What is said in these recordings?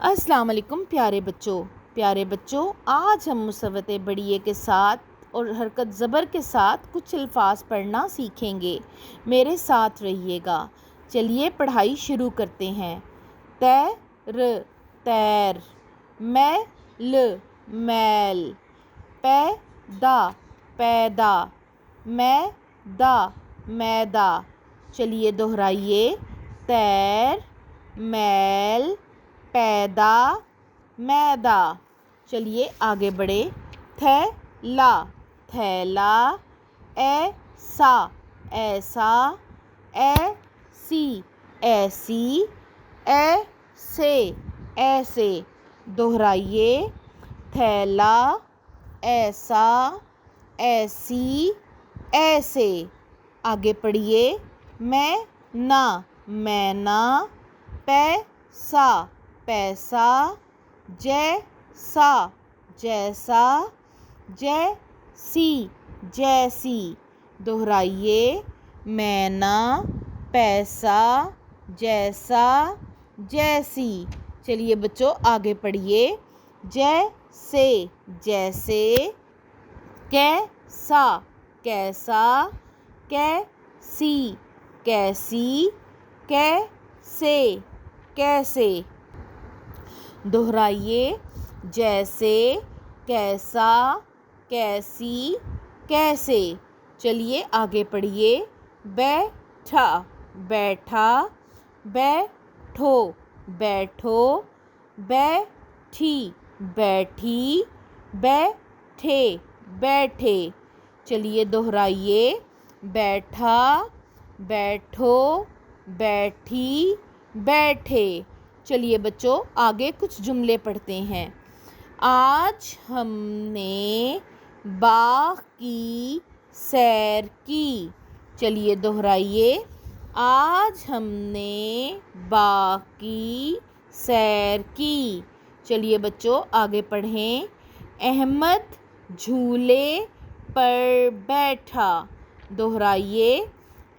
السلام علیکم پیارے بچوں آج ہم مصوت بڑیے کے ساتھ اور حرکت زبر کے ساتھ کچھ الفاظ پڑھنا سیکھیں گے۔ میرے ساتھ رہیے گا۔ چلیے پڑھائی شروع کرتے ہیں۔ تیر تیر، میل میل، پیدا پیدا، میدا میدا۔ چلیے دہرائیے، تیر میل پیدا میدا۔ چلیے آگے بڑھے۔ تھیلا تھیلا، ایسا ایسا، ایسی ایسی، ایسے ایسے۔ دہرائیے، تھیلا ایسا ایسی ایسے۔ آگے پڑھیے، مینا مینا، پیسا پیسا، جیسا جیسا، جیسی جیسی۔ دہرائیے، مینا پیسا جیسا جیسی۔ چلیے بچوں آگے پڑھیے، جیسے جیسے، کیسا کیسا، کیسی کیسی، کیسے کیسے۔ دہرائیے، جیسے کیسا کیسی کیسے۔ چلیے آگے پڑھیے، بیٹھا بیٹھا، بیٹھو بیٹھو، بیٹھی بیٹھی، بیٹھے بیٹھے۔ چلیے دہرائیے، بیٹھا بیٹھو، بیٹھی بیٹھے۔ چلیے بچوں آگے کچھ جملے پڑھتے ہیں۔ آج ہم نے باغ کی سیر کی۔ چلیے دہرائیے، آج ہم نے باغ کی سیر کی۔ چلیے بچوں آگے پڑھیں، احمد جھولے پر بیٹھا۔ دہرائیے،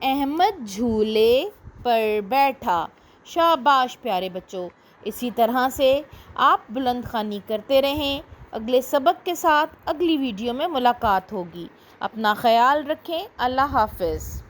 احمد جھولے پر بیٹھا۔ شاباش پیارے بچوں، اسی طرح سے آپ بلند خوانی کرتے رہیں۔ اگلے سبق کے ساتھ اگلی ویڈیو میں ملاقات ہوگی۔ اپنا خیال رکھیں۔ اللہ حافظ۔